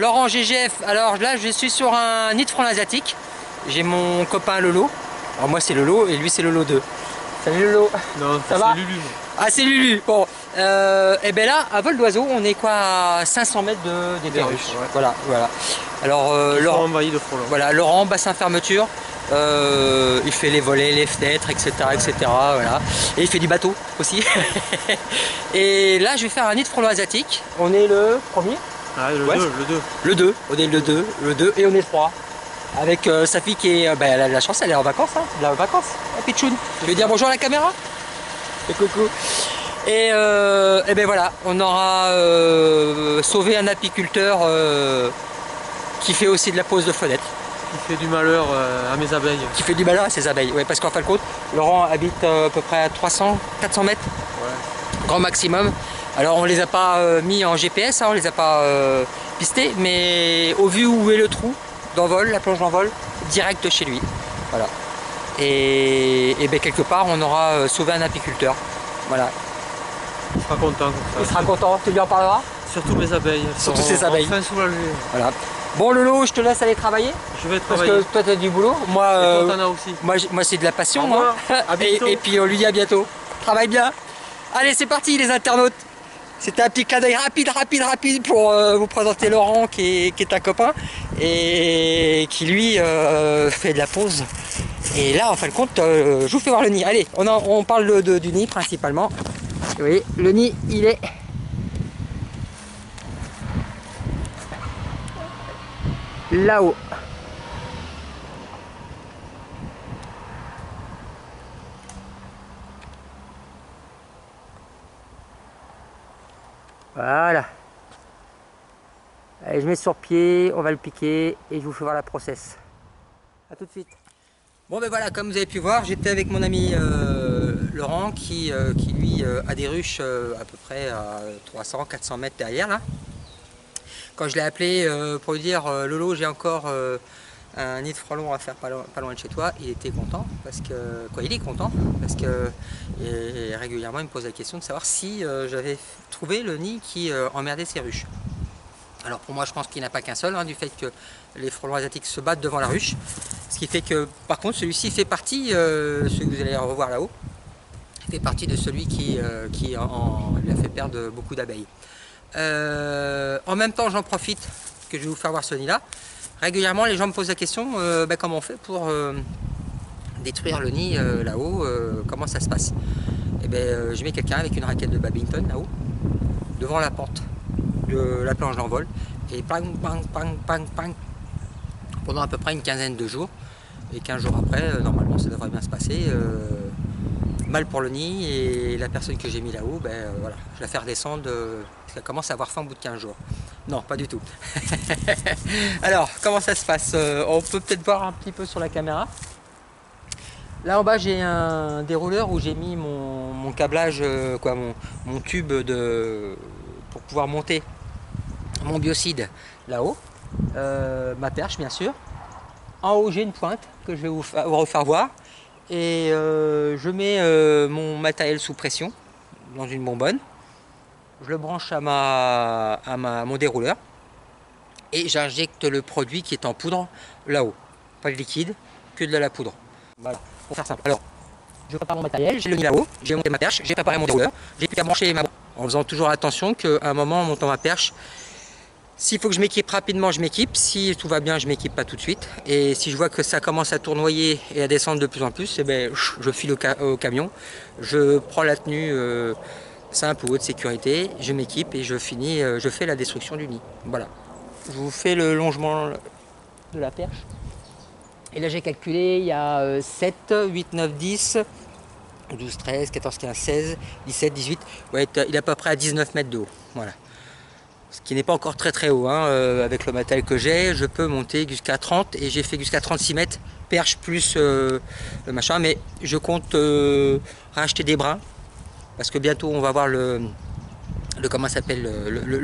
Laurent GGF, alors là je suis sur un nid de frelons asiatique. J'ai mon copain Lolo. Alors moi c'est Lolo et lui c'est Lolo 2. Salut Lolo. Non, ça va? Lulu. Ah c'est Lulu. Bon, et ben là à vol d'oiseau on est quoi à 500 mètres des perruches. Ouais. Voilà. Alors Laurent, envahi de frelons. Voilà, Laurent, bassin fermeture. Il fait les volets, les fenêtres, etc. Voilà. Et il fait du bateau aussi. Et là je vais faire un nid de frelons asiatique. On est le premier. Ah, le 2. Le 2, on est le 2 et on est 3. Avec sa fille qui est, elle a de la chance, elle est en vacances, hein, de la vacances, Pichoun. Tu veux dire bonjour à la caméra? Et coucou. Et ben voilà, on aura sauvé un apiculteur qui fait aussi de la pose de fenêtres. Qui fait du malheur à mes abeilles. Qui fait du malheur à ses abeilles, ouais, parce qu'en fin de compte, Laurent habite à peu près à 300, 400 mètres, ouais. Grand maximum. Alors on les a pas mis en GPS, hein, on les a pas pistés, mais au vu où est le trou d'envol, la planche d'envol, direct chez lui. Voilà. Et ben quelque part on aura sauvé un apiculteur. Voilà. Il sera content. Il sera content, tu lui en parleras? Surtout mes abeilles. Surtout ses abeilles. Enfin soulagées. Voilà. Bon Lolo, je te laisse aller travailler. Je vais travailler. Parce que toi tu as du boulot. Moi, et toi t'en as aussi. Moi c'est de la passion. Moi. Et puis on lui dit à bientôt. Travaille bien. Allez c'est parti les internautes. C'était un petit clin d'œil rapide pour vous présenter Laurent qui est un copain et qui lui fait de la pause. Et là en fin de compte je vous fais voir le nid. Allez, on parle du nid principalement. Vous voyez, le nid il est là-haut. Voilà. Allez, je mets sur pied, on va le piquer et je vous fais voir la process. A tout de suite. Bon ben voilà, comme vous avez pu voir, j'étais avec mon ami Laurent qui lui a des ruches à peu près à 300-400 mètres derrière là. Quand je l'ai appelé pour lui dire Lolo, j'ai encore un nid de frelons à faire pas loin de chez toi, il était content parce que il est content parce que et régulièrement il me pose la question de savoir si j'avais trouvé le nid qui emmerdait ses ruches. Alors pour moi je pense qu'il n'y en a pas qu'un seul, hein, du fait que les frelons asiatiques se battent devant la ruche, ce qui fait que par contre celui-ci fait partie, celui que vous allez revoir là-haut, fait partie de celui qui lui a fait perdre beaucoup d'abeilles. En même temps j'en profite que je vais vous faire voir ce nid là. Régulièrement les gens me posent la question comment on fait pour détruire le nid là-haut, comment ça se passe. Et je mets quelqu'un avec une raquette de badminton là-haut, devant la pente de la planche d'envol, et pang, pendant à peu près une quinzaine de jours, et 15 jours après, normalement ça devrait bien se passer. Mal pour le nid, et la personne que j'ai mis là-haut, voilà, je la fais redescendre parce qu'elle commence à avoir faim au bout de 15 jours. Non, pas du tout. Alors, comment ça se passe? On peut peut-être voir un petit peu sur la caméra. Là en bas, j'ai un dérouleur où j'ai mis mon câblage, mon tube pour pouvoir monter mon biocide là-haut. Ma perche, bien sûr. En haut, j'ai une pointe que je vais vous refaire voir. Et je mets mon matériel sous pression dans une bonbonne. Je le branche à mon dérouleur et j'injecte le produit qui est en poudre là-haut. Pas de liquide, que de la poudre. Voilà, pour faire simple. Alors, je prépare mon matériel, j'ai le nid là-haut, j'ai monté ma perche, j'ai préparé mon dérouleur, j'ai plus qu'à brancher ma bonbonne. En faisant toujours attention qu'à un moment, en montant ma perche, s'il faut que je m'équipe rapidement, je m'équipe. Si tout va bien, je m'équipe pas tout de suite. Et si je vois que ça commence à tournoyer et à descendre de plus en plus, je file au camion. Je prends la tenue simple ou haute sécurité, je m'équipe et je fais la destruction du nid. Voilà. Je vous fais le longement de la perche. Et là j'ai calculé, il y a 7, 8, 9, 10, 12, 13, 14, 15, 16, 17, 18. Ouais, il est à peu près à 19 mètres de haut. Voilà. Ce qui n'est pas encore très haut, hein. Avec le matériel que j'ai, je peux monter jusqu'à 30 et j'ai fait jusqu'à 36 mètres, perche plus le machin, mais je compte racheter des brins parce que bientôt on va voir le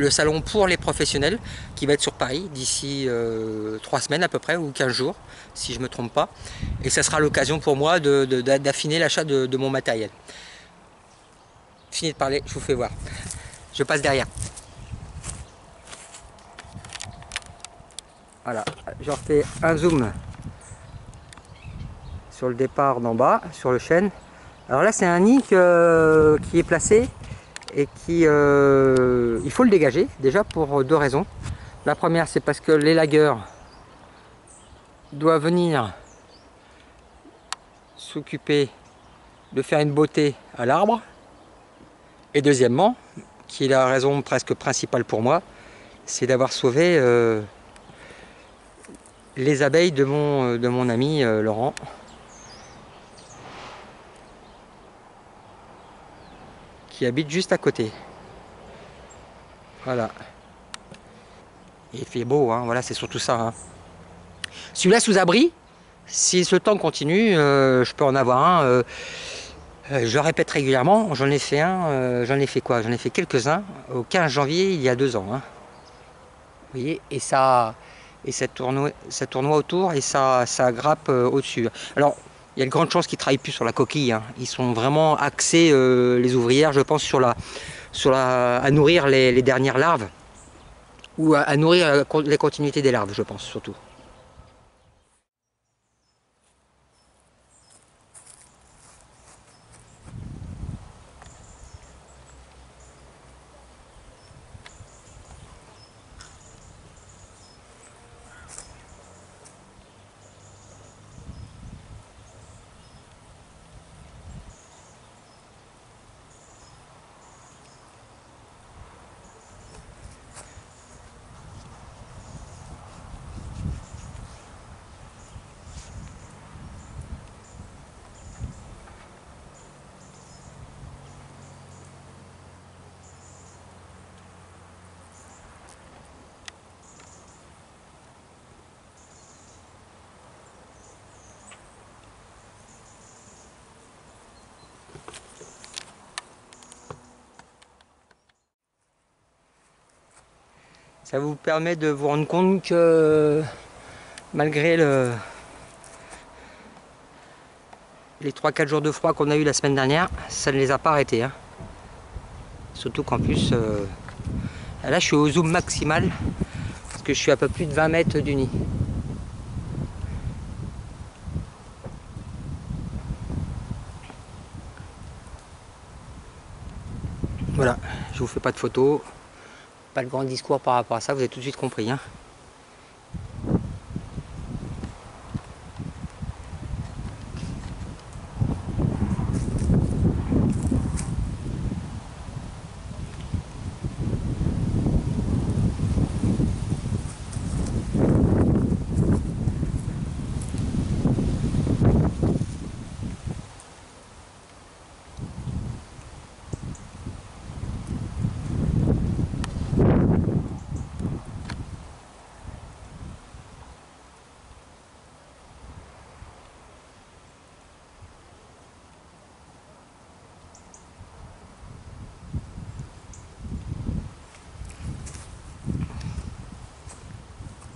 salon pour les professionnels qui va être sur Paris d'ici 3 semaines à peu près ou 15 jours si je ne me trompe pas, et ça sera l'occasion pour moi d'affiner l'achat de mon matériel. Fini de parler, je vous fais voir, je passe derrière. Voilà, je refais un zoom sur le départ d'en bas, sur le chêne. Alors là, c'est un nid qui est placé et qui, il faut le dégager, déjà pour deux raisons. La première, c'est parce que l'élagueur doit venir s'occuper de faire une beauté à l'arbre. Et deuxièmement, qui est la raison presque principale pour moi, c'est d'avoir sauvé les abeilles de mon ami Laurent. Qui habite juste à côté. Voilà. Il fait beau, hein. Voilà, c'est surtout ça. Hein. Celui-là sous abri, si ce temps continue, je peux en avoir un. Je le répète régulièrement, j'en ai fait un, j'en ai fait quoi? J'en ai fait quelques-uns au 15 janvier il y a 2 ans. Hein. Vous voyez, et ça tournoie autour et ça grappe au-dessus. Alors, il y a de grandes chances qu'ils ne travaillent plus sur la coquille. Hein. Ils sont vraiment axés, les ouvrières, je pense, à nourrir les dernières larves ou à nourrir les continuités des larves, je pense, surtout. Ça vous permet de vous rendre compte que malgré les 3-4 jours de froid qu'on a eu la semaine dernière, ça ne les a pas arrêtés. Hein. Surtout qu'en plus, là je suis au zoom maximal, parce que je suis à peu plus de 20 mètres du nid. Voilà, je vous fais pas de photos, pas de grand discours par rapport à ça, vous avez tout de suite compris. Hein.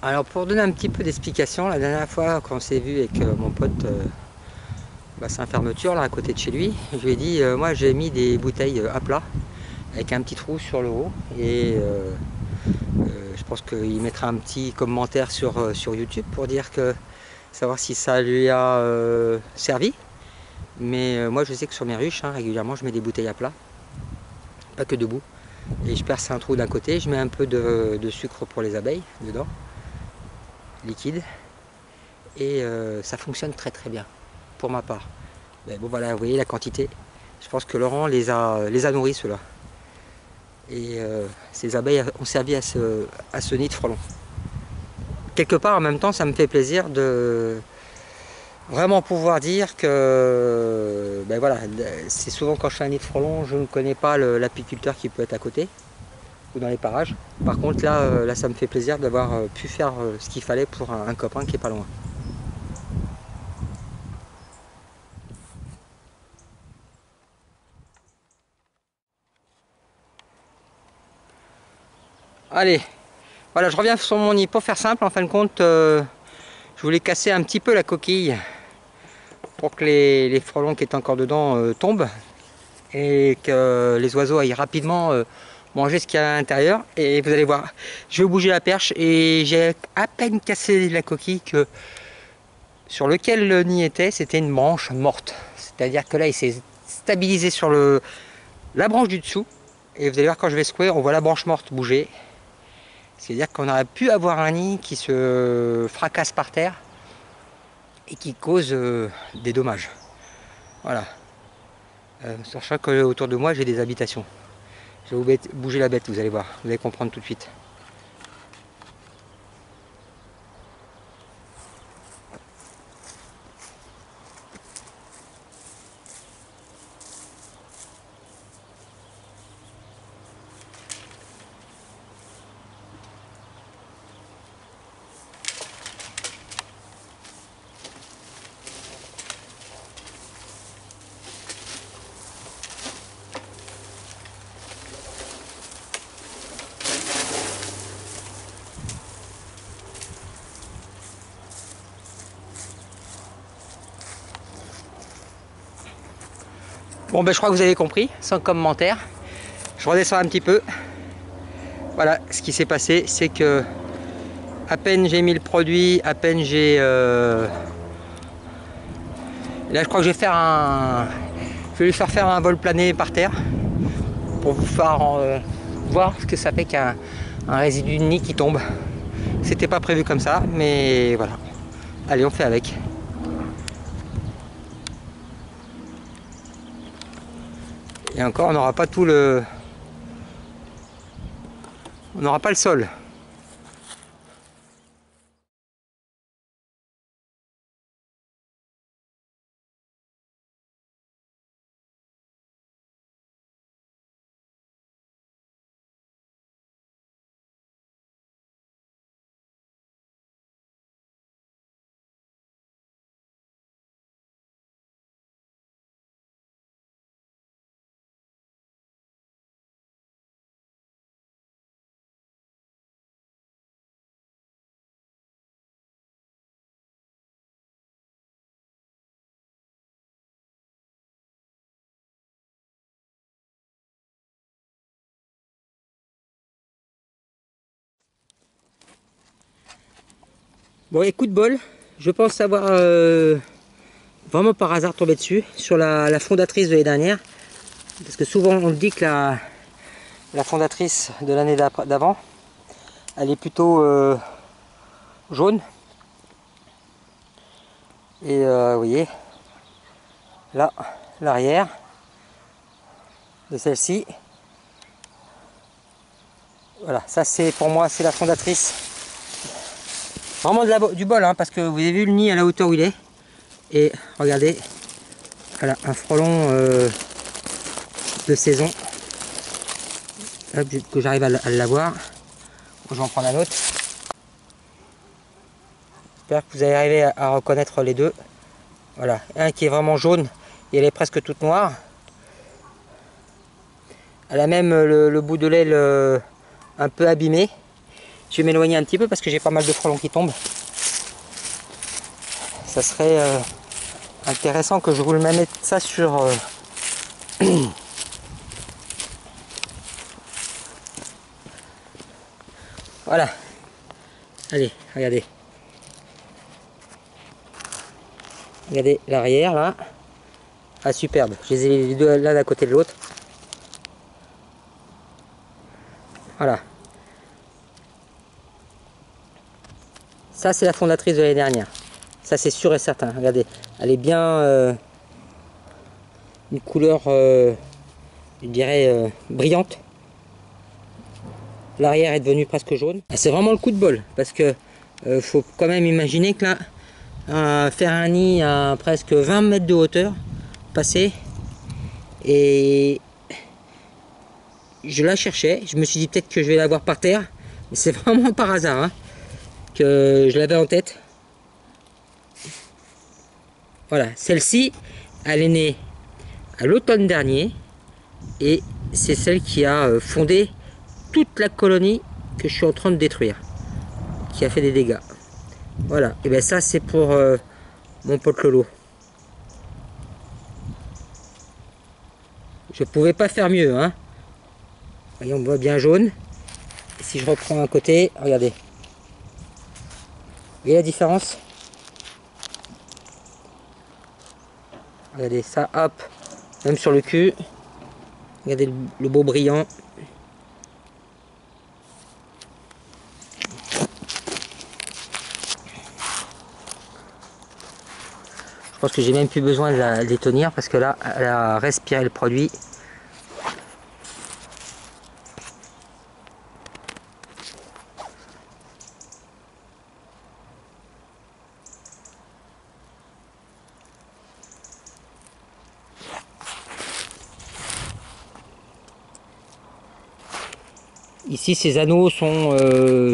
Alors pour donner un petit peu d'explication, la dernière fois quand on s'est vu avec mon pote Bassin Fermeture là à côté de chez lui, je lui ai dit moi j'ai mis des bouteilles à plat avec un petit trou sur le haut et je pense qu'il mettra un petit commentaire sur YouTube pour dire que savoir si ça lui a servi. Mais moi je sais que sur mes ruches, hein, régulièrement je mets des bouteilles à plat, pas que debout. Et je perce un trou d'un côté, je mets un peu de sucre pour les abeilles dedans, liquide. Et ça fonctionne très très bien, pour ma part. Mais bon voilà, vous voyez la quantité. Je pense que Laurent les a nourris ceux-là. Et ces abeilles ont servi à ce nid de frelons. Quelque part en même temps ça me fait plaisir de vraiment pouvoir dire que ben voilà, c'est souvent quand je fais un nid de frelons, je ne connais pas l'apiculteur qui peut être à côté ou dans les parages. Par contre là ça me fait plaisir d'avoir pu faire ce qu'il fallait pour un copain qui est pas loin. Allez, voilà, je reviens sur mon nid. Pour faire simple, en fin de compte, je voulais casser un petit peu la coquille pour que les frelons qui étaient encore dedans tombent et que les oiseaux aillent rapidement manger ce qu'il y a à l'intérieur. Et vous allez voir, je vais bouger la perche et j'ai à peine cassé la coquille que sur lequel le nid était, c'était une branche morte. C'est-à-dire que là, il s'est stabilisé sur la branche du dessous. Et vous allez voir, quand je vais secouer, on voit la branche morte bouger. C'est-à-dire qu'on aurait pu avoir un nid qui se fracasse par terre et qui cause des dommages. Voilà. Sachant que autour de moi, j'ai des habitations. Je vais vous bouger la bête, vous allez voir. Vous allez comprendre tout de suite. Bon ben je crois que vous avez compris, sans commentaire. Je redescends un petit peu. Voilà, ce qui s'est passé, c'est que à peine j'ai mis le produit, à peine j'ai... Là je crois que je vais faire je vais lui faire faire un vol plané par terre pour vous faire voir ce que ça fait qu'un résidu de nid qui tombe. C'était pas prévu comme ça, mais voilà. Allez, on fait avec. Et encore, on n'aura pas tout le... On n'aura pas le sol. Bon, et coup de bol, je pense avoir vraiment par hasard tombé dessus sur la fondatrice de l'année dernière. Parce que souvent on dit que la fondatrice de l'année d'avant, elle est plutôt jaune. Et vous voyez, là, l'arrière de celle-ci. Voilà, ça c'est pour moi, c'est la fondatrice. Vraiment du bol, hein, parce que vous avez vu le nid à la hauteur où il est. Et regardez, voilà, un frelon de saison. Hop, que j'arrive à l'avoir. Je vais en prendre un autre. J'espère que vous allez arriver à reconnaître les deux. Voilà, un qui est vraiment jaune et elle est presque toute noire. Elle a même le bout de l'aile un peu abîmé. Je vais m'éloigner un petit peu parce que j'ai pas mal de frelons qui tombent. Ça serait intéressant que je vous le mette ça sur... Voilà. Allez, regardez. Regardez l'arrière là. Ah superbe. Je les ai les deux l'un à côté de l'autre. Voilà. Ça c'est la fondatrice de l'année dernière. Ça c'est sûr et certain. Regardez. Elle est bien une couleur je dirais brillante. L'arrière est devenu presque jaune. C'est vraiment le coup de bol parce que faut quand même imaginer que là, faire un nid à presque 20 mètres de hauteur, passer, et je la cherchais. Je me suis dit peut-être que je vais la voir par terre, mais c'est vraiment par hasard hein, que je l'avais en tête. Voilà, celle-ci, elle est née à l'automne dernier et c'est celle qui a fondé toute la colonie que je suis en train de détruire, qui a fait des dégâts. Voilà, et bien ça c'est pour mon pote Lolo. Je pouvais pas faire mieux, hein. Voyez, on voit bien jaune. Et si je reprends un côté, regardez. Vous voyez la différence? Regardez ça, hop, même sur le cul. Regardez le beau brillant. Je pense que j'ai même plus besoin de les tenir parce que là, elle a respiré le produit. Ici, ces anneaux sont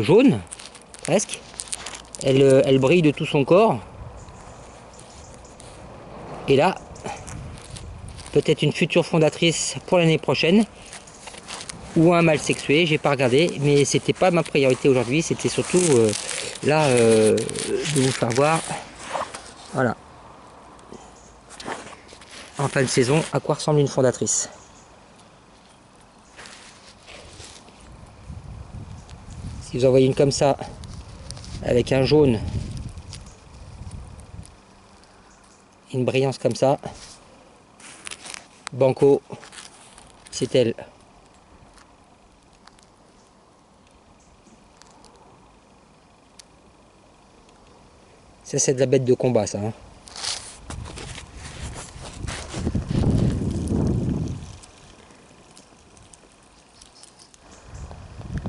jaunes, presque. Elle brille de tout son corps. Et là, peut-être une future fondatrice pour l'année prochaine. Ou un mâle sexué, j'ai pas regardé. Mais c'était pas ma priorité aujourd'hui. C'était surtout là de vous faire voir. Voilà. En fin de saison, à quoi ressemble une fondatrice. Si vous en voyez une comme ça, avec un jaune, une brillance comme ça, banco, c'est elle. Ça, c'est de la bête de combat, ça. Hein.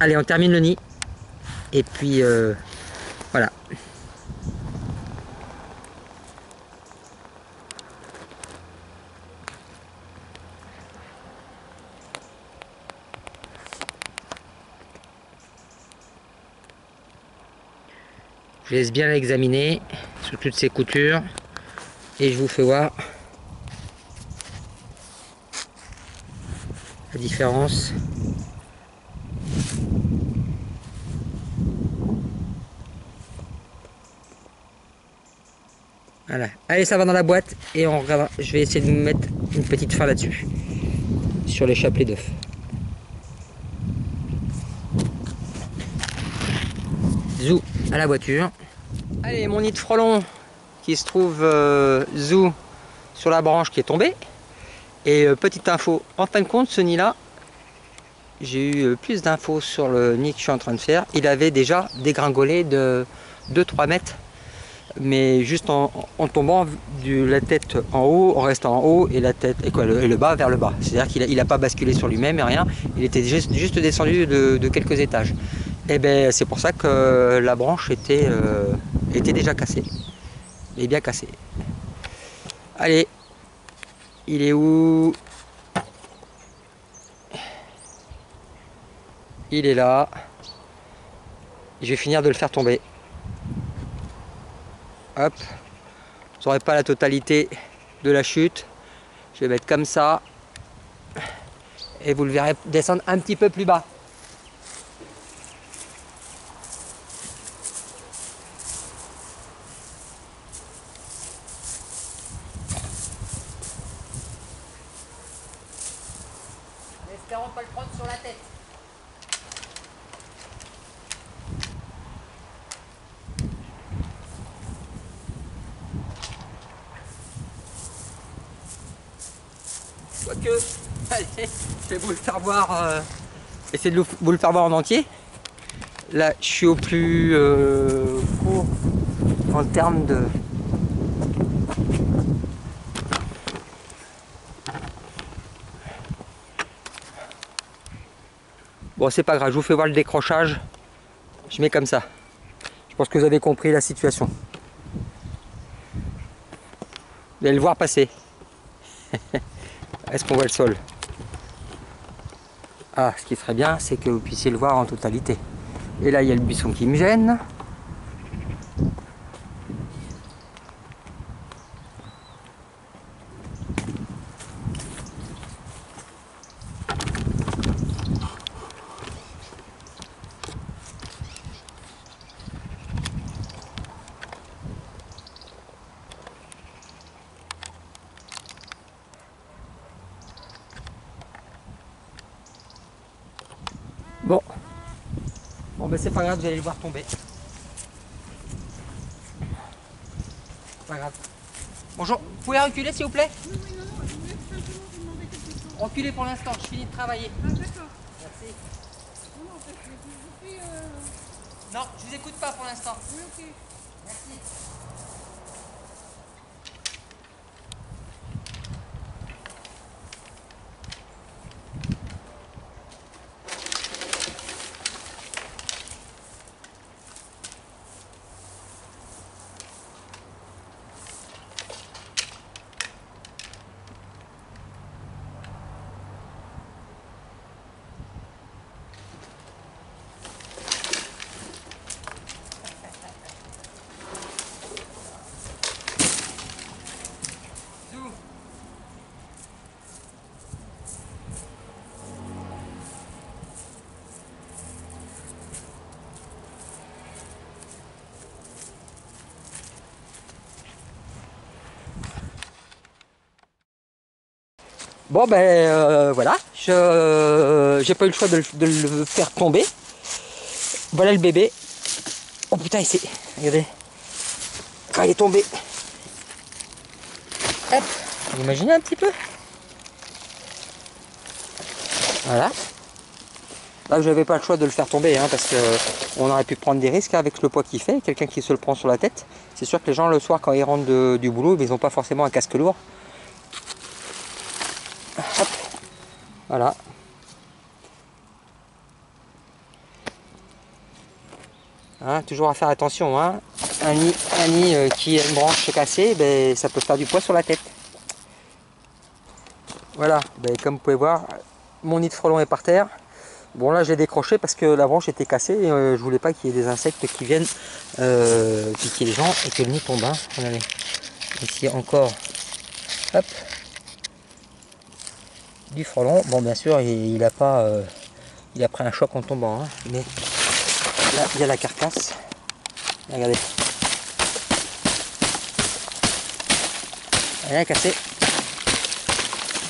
Allez, on termine le nid. Et puis, voilà. Je laisse bien l'examiner sur toutes ces coutures. Et je vous fais voir la différence. Voilà. Allez, ça va dans la boîte et on regardera. Je vais essayer de mettre une petite fin là-dessus, sur les chapelets d'œufs. Zou à la voiture. Allez, mon nid de frelon qui se trouve zou sur la branche qui est tombée. Et petite info, en fin de compte, ce nid-là, j'ai eu plus d'infos sur le nid que je suis en train de faire. Il avait déjà dégringolé de 2-3 mètres. Mais juste en tombant la tête en haut, en restant en haut et la tête et le bas vers le bas. C'est-à-dire qu'il n'a pas basculé sur lui-même et rien. Il était juste descendu de quelques étages. Et ben c'est pour ça que la branche était déjà cassée. Elle est bien cassée. Allez, il est où? Il est là. Je vais finir de le faire tomber. Hop. Vous n'aurez pas la totalité de la chute. Je vais mettre comme ça. Et vous le verrez descendre un petit peu plus bas. En espérant pas le prendre sur la tête. Quoique, allez, je vais vous le faire voir, essayer de vous le faire voir en entier. Là, je suis au plus court en termes de... Bon, c'est pas grave, je vous fais voir le décrochage. Je mets comme ça. Je pense que vous avez compris la situation. Vous allez le voir passer. Est-ce qu'on voit le sol? Ah, ce qui serait bien, c'est que vous puissiez le voir en totalité. Et là, il y a le buisson qui me gêne. ben c'est pas grave, vous allez le voir tomber. Pas grave. Bonjour, vous pouvez reculer s'il vous plaît? Oui, oui, non, je voulais simplement vous demander quelque chose. Reculez pour l'instant, je finis de travailler. Ah, d'accord. Merci. Non, non, parce que je vous prie, Non, je vous écoute pas pour l'instant. oui, ok. Merci. Bon ben voilà, j'ai pas eu le choix de le faire tomber. Voilà le bébé. Oh putain, ici, regardez. Quand il est tombé. Hop, vous imaginez un petit peu. Voilà. Là j'avais pas le choix de le faire tomber hein, parce que on aurait pu prendre des risques avec le poids qu'il fait, quelqu'un qui se le prend sur la tête. C'est sûr que les gens le soir quand ils rentrent du boulot, ils n'ont pas forcément un casque lourd. Hop. Voilà. Hein, toujours à faire attention. Hein. Un nid qui a une branche cassée, ben, ça peut faire du poids sur la tête. Voilà, ben, comme vous pouvez voir, mon nid de frelon est par terre. Bon là je l'ai décroché parce que la branche était cassée et je voulais pas qu'il y ait des insectes qui viennent piquer les gens et que le nid tombe. Hein. Regardez. Ici encore, hop, du frelon. Bon bien sûr il a pas, il a pris un choc en tombant, hein. Mais là il y a la carcasse. Regardez, elle est cassée.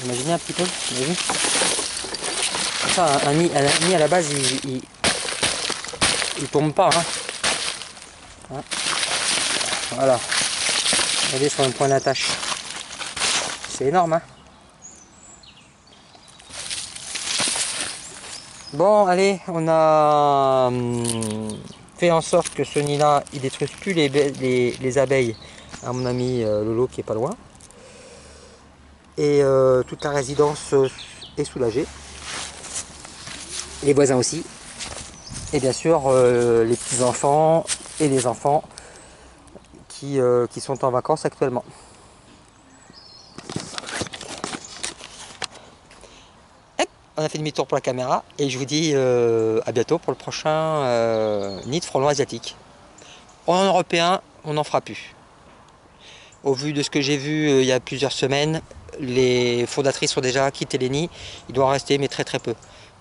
Imaginez un petit peu, vous avez vu? Ça, un nid à la base il tombe pas. Hein. Hein. Voilà. Regardez sur un point d'attache. C'est énorme. Hein. Bon, allez, on a fait en sorte que ce nid-là, il détruise plus les abeilles à mon ami Lolo qui est pas loin. Et toute la résidence est soulagée. Les voisins aussi. Et bien sûr, les petits-enfants et les enfants qui sont en vacances actuellement. On a fait demi-tour pour la caméra et je vous dis à bientôt pour le prochain nid de frelon asiatique. En européen, on n'en fera plus. Au vu de ce que j'ai vu il y a plusieurs semaines, les fondatrices ont déjà quitté les nids. Il doit en rester, mais très très peu.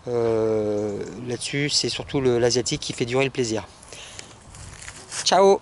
Là-dessus, c'est surtout l'asiatique qui fait durer le plaisir. Ciao!